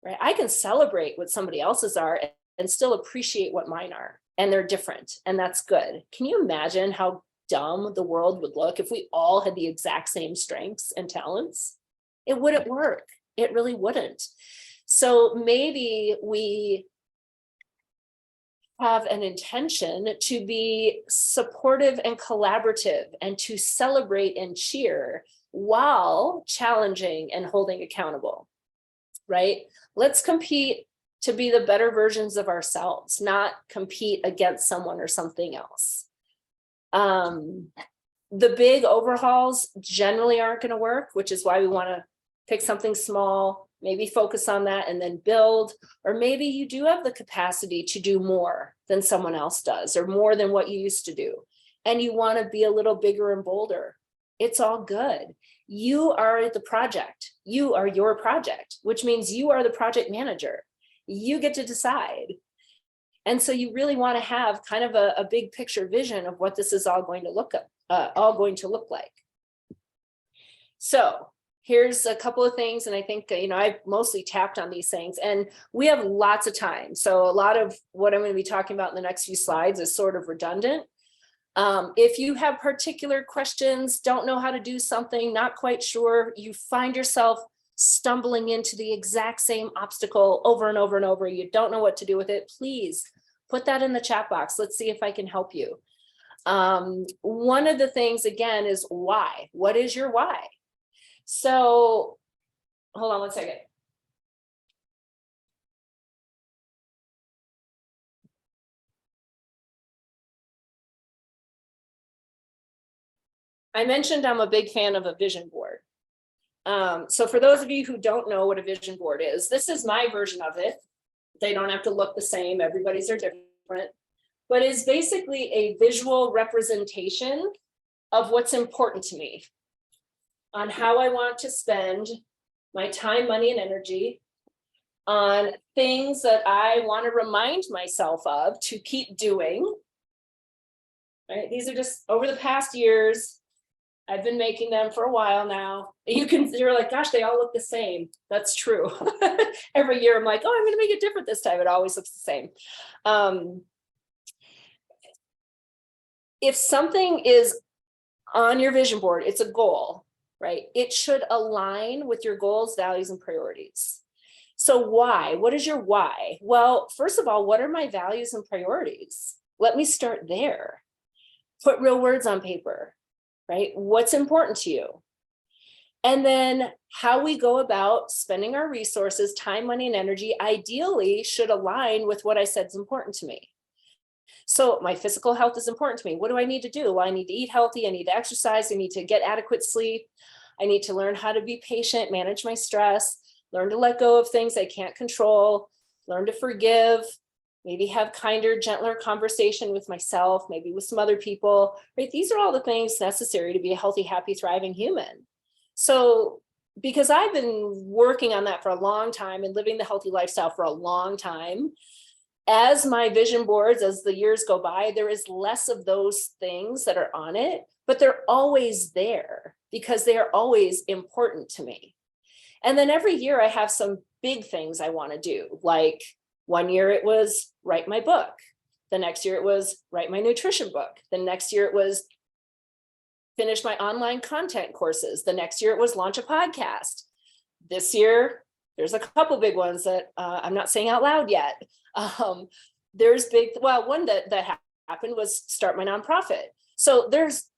right? I can celebrate what somebody else's are and still appreciate what mine are, and they're different, and that's good. Can you imagine how dumb the world would look if we all had the exact same strengths and talents? It wouldn't work. It really wouldn't. So maybe we have an intention to be supportive and collaborative and to celebrate and cheer while challenging and holding accountable, right? Let's compete to be the better versions of ourselves, not compete against someone or something else. The big overhauls generally aren't going to work, which is why we want to pick something small, maybe focus on that and then build, or maybe you do have the capacity to do more than someone else does, or more than what you used to do, and you want to be a little bigger and bolder. It's all good. You are the project. You are your project, which means you are the project manager. You get to decide. And so you really want to have kind of a big picture vision of what this is all going to look like. So here's a couple of things. And I think, I've mostly tapped on these things, and we have lots of time. So a lot of what I'm going to be talking about in the next few slides is sort of redundant. If you have particular questions, don't know how to do something, not quite sure, you find yourself stumbling into the exact same obstacle over and over and over, you don't know what to do with it, please put that in the chat box. Let's see if I can help you. One of the things, again, is why. What is your why? So hold on one second. I mentioned I'm a big fan of a vision board. So for those of you who don't know what a vision board is, this is my version of it. They don't have to look the same. Everybody's are different, but it's basically a visual representation of what's important to me, on how I want to spend my time, money, and energy, on things that I want to remind myself of to keep doing. Right? These are just over the past years. I've been making them for a while now. You're like, gosh, they all look the same. That's true. Every year I'm like, oh, I'm going to make it different this time. It always looks the same. If something is on your vision board, it's a goal, right? It should align with your goals, values, and priorities. So why? What is your why? Well, first of all, what are my values and priorities? Let me start there. Put real words on paper. Right? What's important to you? And then how we go about spending our resources, time, money, and energy, ideally should align with what I said is important to me. So my physical health is important to me. What do I need to do? Well, I need to eat healthy. I need to exercise. I need to get adequate sleep. I need to learn how to be patient, manage my stress, learn to let go of things I can't control, learn to forgive, maybe have kinder, gentler conversation with myself, maybe with some other people, right? These are all the things necessary to be a healthy, happy, thriving human. So because I've been working on that for a long time and living the healthy lifestyle for a long time, as my vision boards, as the years go by, there is less of those things that are on it, but they're always there because they are always important to me. And then every year I have some big things I want to do, like one year it was write my book. The next year it was write my nutrition book. The next year it was finish my online content courses. The next year it was launch a podcast. This year, there's a couple big ones that I'm not saying out loud yet. There's one that happened was start my nonprofit. So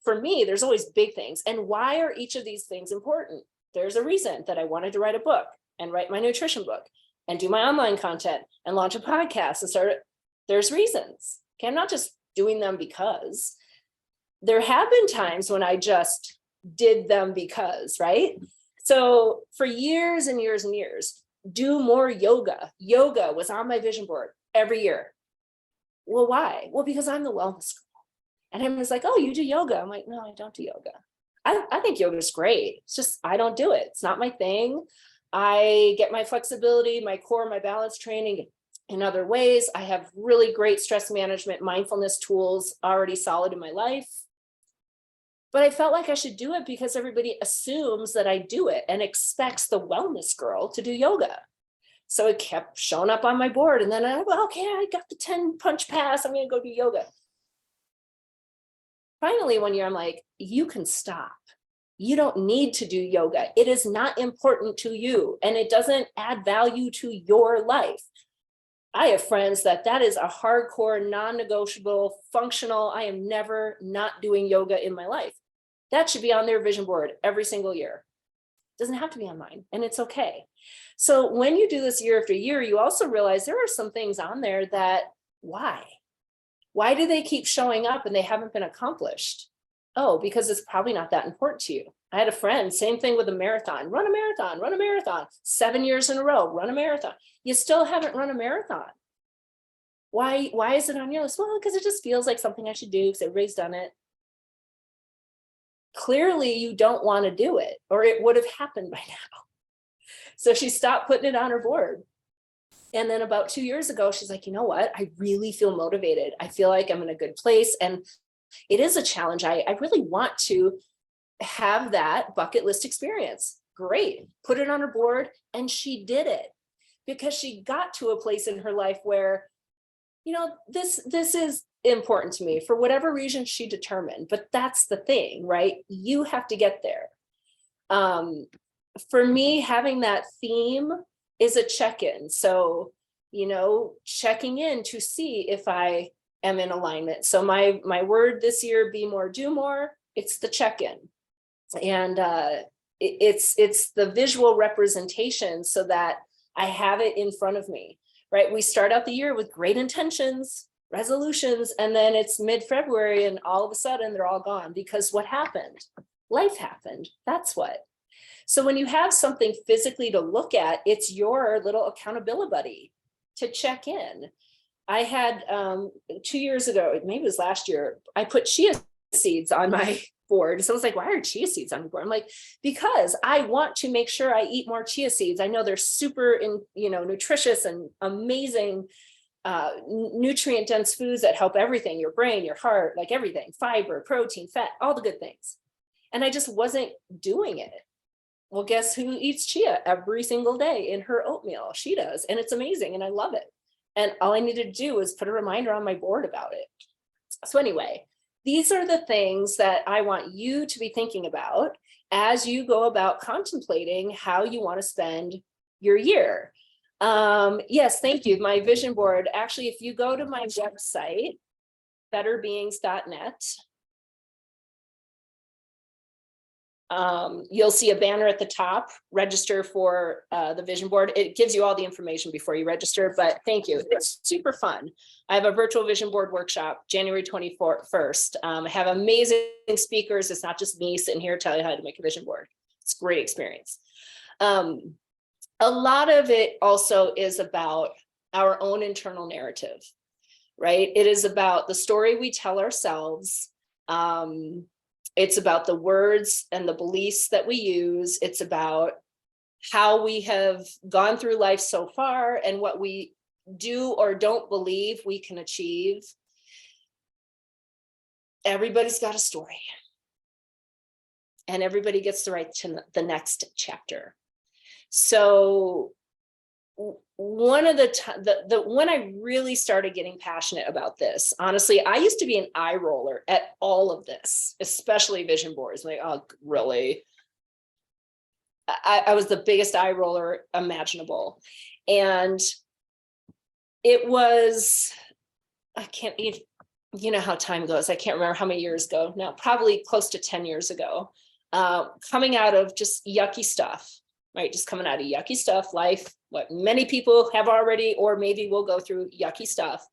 for me, there's always big things. And why are each of these things important? There's a reason that I wanted to write a book and write my nutrition book and do my online content and launch a podcast and start it. There's reasons. Okay, I'm not just doing them because. There have been times when I just did them because, right? So for years and years and years, do more yoga. Yoga was on my vision board every year. Well, why? Well, because I'm the wellness girl. And I was like, oh, you do yoga? I'm like, no, I don't do yoga. I think yoga is great. It's just, I don't do it. It's not my thing. I get my flexibility, my core, my balance training in other ways. I have really great stress management, mindfulness tools already solid in my life. But I felt like I should do it because everybody assumes that I do it and expects the wellness girl to do yoga. So it kept showing up on my board. And then okay, I got the 10 punch pass. I'm going to go do yoga. Finally, one year I'm like, you can stop. You don't need to do yoga. It is not important to you and it doesn't add value to your life. I have friends that is a hardcore, non-negotiable, functional. I am never not doing yoga in my life. That should be on their vision board every single year. It doesn't have to be on mine, and it's okay. So when you do this year after year, you also realize there are some things on there that, why? Why do they keep showing up and they haven't been accomplished? Oh, because it's probably not that important to you. I had a friend, same thing with a marathon, run a marathon, run a marathon, 7 years in a row, run a marathon. You still haven't run a marathon. Why is it on your list? Well, because it just feels like something I should do because everybody's done it. Clearly you don't want to do it, or it would have happened by now. So she stopped putting it on her board. And then about 2 years ago, she's like, you know what? I really feel motivated. I feel like I'm in a good place. And it is a challenge. I really want to have that bucket list experience. Great. Put it on her board. And she did it because she got to a place in her life where, you know, this is important to me for whatever reason she determined. But that's the thing, right? You have to get there. For me, having that theme is a check-in. So, you know, checking in to see if I am in alignment. So my word this year, be more, do more. It's the check-in. And it's the visual representation so that I have it in front of me, right? We start out the year with great intentions, resolutions, and then it's mid-February and all of a sudden they're all gone because what happened? Life happened. That's what. So when you have something physically to look at, it's your little accountability buddy to check in. I had 2 years ago, maybe it was last year, I put chia seeds on my board. So I was like, why are chia seeds on the board? I'm like, because I want to make sure I eat more chia seeds. I know they're super nutritious and amazing nutrient dense foods that help everything, your brain, your heart, like everything, fiber, protein, fat, all the good things. And I just wasn't doing it. Well, guess who eats chia every single day in her oatmeal? She does. And it's amazing. And I love it. And all I needed to do was put a reminder on my board about it. So anyway, these are the things that I want you to be thinking about as you go about contemplating how you want to spend your year. Yes, thank you. My vision board. Actually, if you go to my website, betterbeings.net, you'll see a banner at the top, register for the vision board. It gives you all the information before you register, but thank you. It's super fun. I have a virtual vision board workshop, January 21st. I have amazing speakers. It's not just me sitting here telling you how to make a vision board. It's a great experience. A lot of it also is about our own internal narrative, right? It is about the story we tell ourselves. It's about the words and the beliefs that we use. It's about how we have gone through life so far and what we do or don't believe we can achieve. Everybody's got a story. And everybody gets to write to the next chapter. So one of when I really started getting passionate about this, honestly, I used to be an eye roller at all of this, especially vision boards. Like, oh, really? I was the biggest eye roller imaginable. And it was, you know how time goes. I can't remember how many years ago now, probably close to 10 years ago, coming out of just yucky stuff. Right, just coming out of yucky stuff, life, what many people have already, or maybe will go through yucky stuff.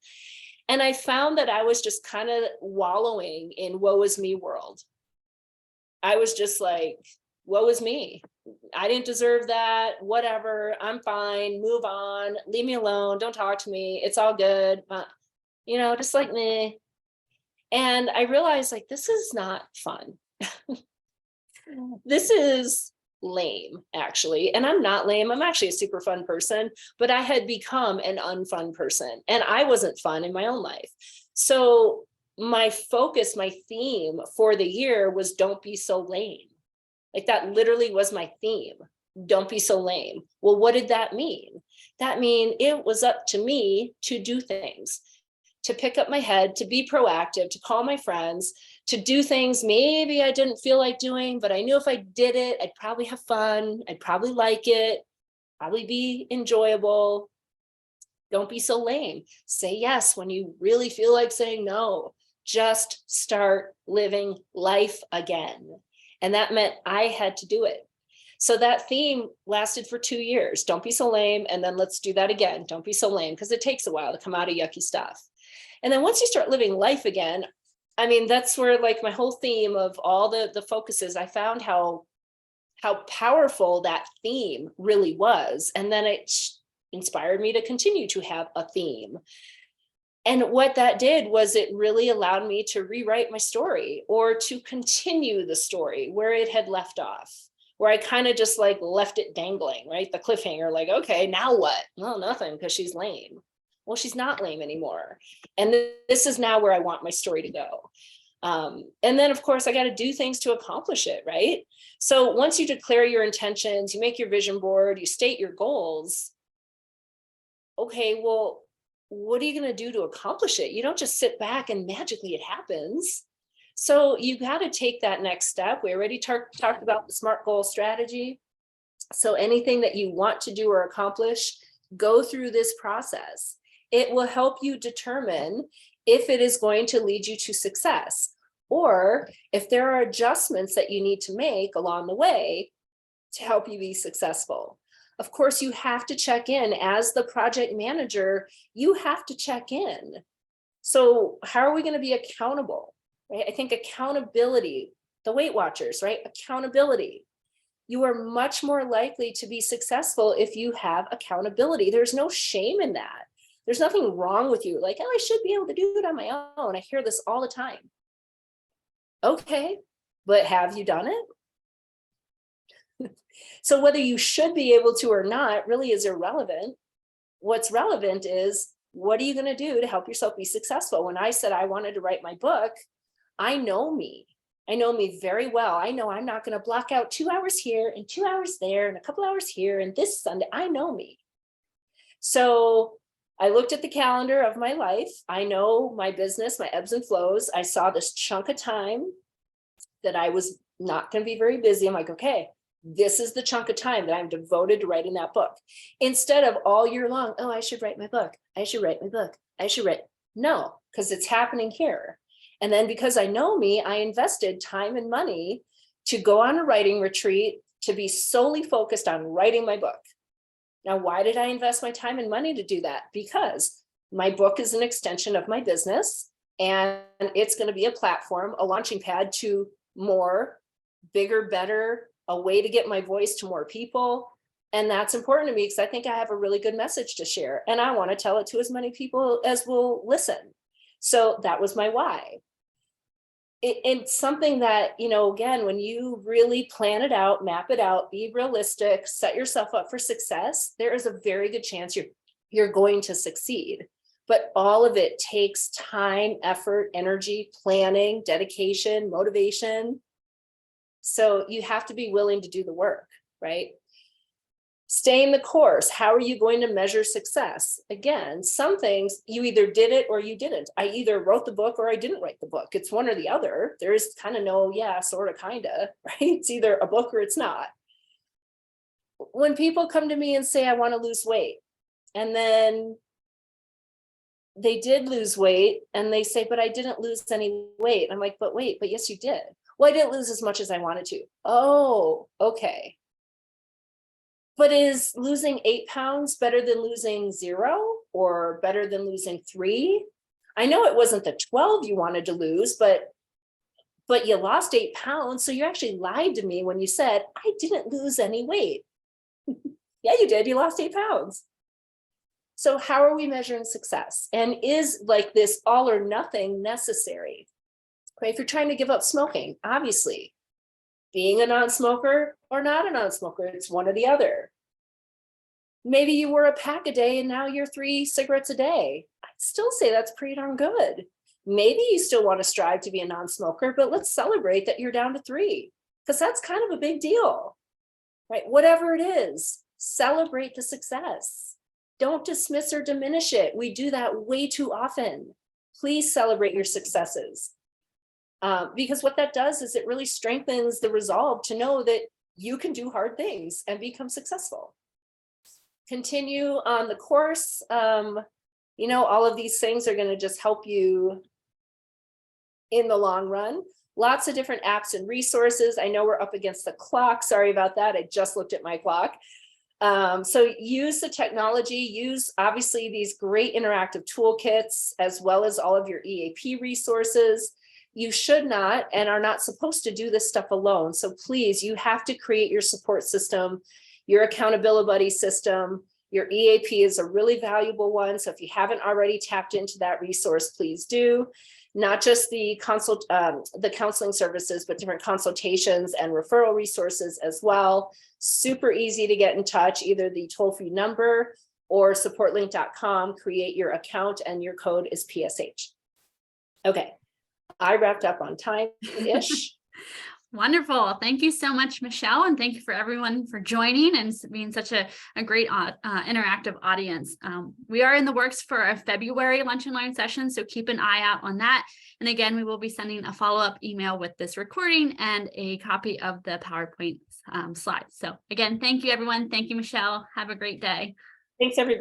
And I found that I was just kind of wallowing in woe is me world. I was just like, woe is me. I didn't deserve that, whatever, I'm fine, move on, leave me alone, don't talk to me, it's all good, just like me. And I realized like, this is not fun. This is lame, actually. And I'm not lame. I'm actually a super fun person, but I had become an unfun person and I wasn't fun in my own life. So my focus, my theme for the year was don't be so lame. Like that literally was my theme. Don't be so lame. Well, what did that mean? That mean it was up to me to do things, to pick up my head, to be proactive, to call my friends, to do things maybe I didn't feel like doing, but I knew if I did it, I'd probably have fun. I'd probably like it, probably be enjoyable. Don't be so lame. Say yes when you really feel like saying no. Just start living life again. And that meant I had to do it. So that theme lasted for 2 years. Don't be so lame. And then let's do that again. Don't be so lame, because it takes a while to come out of yucky stuff. And then once you start living life again, I mean, that's where like my whole theme of all the focuses, I found how powerful that theme really was. And then it inspired me to continue to have a theme. And what that did was it really allowed me to rewrite my story or to continue the story where it had left off, where I kind of just like left it dangling, right? The cliffhanger, like, okay, now what? Well, nothing, because she's lame. Well, she's not lame anymore. And this is now where I want my story to go. And then, of course, I got to do things to accomplish it, right? So once you declare your intentions, you make your vision board, you state your goals. Okay, well, what are you going to do to accomplish it? You don't just sit back and magically it happens. So you got to take that next step. We already talked about the SMART goal strategy. So anything that you want to do or accomplish, go through this process. It will help you determine if it is going to lead you to success, or if there are adjustments that you need to make along the way to help you be successful. Of course, you have to check in as the project manager, you have to check in. So how are we going to be accountable? Right? I think accountability, the Weight Watchers, right? Accountability. You are much more likely to be successful if you have accountability. There's no shame in that. There's nothing wrong with you. Like, oh, I should be able to do it on my own. I hear this all the time. Okay, but have you done it? So whether you should be able to or not really is irrelevant. What's relevant is, what are you going to do to help yourself be successful? When I said I wanted to write my book, I know me. I know me very well. I know I'm not going to block out 2 hours here and 2 hours there and a couple hours here and this Sunday. I know me. So I looked at the calendar of my life. I know my business, my ebbs and flows. I saw this chunk of time that I was not going to be very busy. I'm like, okay, this is the chunk of time that I'm devoted to writing that book. Instead of all year long, oh, I should write my book. I should write my book. I should write. No, because it's happening here. And then because I know me, I invested time and money to go on a writing retreat, to be solely focused on writing my book. Now, why did I invest my time and money to do that? Because my book is an extension of my business, and it's going to be a platform, a launching pad to more, bigger, better, a way to get my voice to more people. And that's important to me because I think I have a really good message to share, and I want to tell it to as many people as will listen. So that was my why. It's something that, you know, again, when you really plan it out, map it out, be realistic, set yourself up for success, there is a very good chance you're going to succeed. But all of it takes time, effort, energy, planning, dedication, motivation. So you have to be willing to do the work, right? Staying the course. How are you going to measure success? Again, some things you either did it or you didn't. I either wrote the book or I didn't write the book. It's one or the other. There is kind of no, yeah, sort of, kind of, right? It's either a book or it's not. When people come to me and say, I want to lose weight, and then they did lose weight and they say, but I didn't lose any weight. I'm like, but wait, but yes, you did. Well, I didn't lose as much as I wanted to. Oh, okay. But is losing 8 pounds better than losing 0 or better than losing 3? I know it wasn't the 12 you wanted to lose, but you lost 8 pounds. So you actually lied to me when you said, I didn't lose any weight. Yeah, you did. You lost 8 pounds. So how are we measuring success? And is like this all or nothing necessary? Okay, if you're trying to give up smoking, obviously, being a non-smoker or not a non-smoker, it's one or the other. Maybe you were a pack a day and now you're 3 cigarettes a day. I'd still say that's pretty darn good. Maybe you still want to strive to be a non-smoker, but let's celebrate that you're down to 3, because that's kind of a big deal, right? Whatever it is, celebrate the success. Don't dismiss or diminish it. We do that way too often. Please celebrate your successes. Because what that does is it really strengthens the resolve to know that you can do hard things and become successful. Continue on the course. You know, all of these things are going to just help you in the long run. Lots of different apps and resources. I know we're up against the clock. Sorry about that. I just looked at my clock. So use the technology, use obviously these great interactive toolkits, as well as all of your EAP resources. you should not and are not supposed to do this stuff alone. So please, you have to create your support system, your accountability buddy system. Your EAP is a really valuable one. So if you haven't already tapped into that resource, please do. Not just the counseling services, but different consultations and referral resources as well. Super easy to get in touch, either the toll-free number or supportlink.com. Create your account and your code is PSH. Okay, I wrapped up on time-ish. Wonderful. Thank you so much, Michelle. And thank you for everyone for joining and being such a great interactive audience. We are in the works for a February Lunch and Learn session, so keep an eye out on that. And again, we will be sending a follow-up email with this recording and a copy of the PowerPoint slides. So again, thank you, everyone. Thank you, Michelle. Have a great day. Thanks, everybody.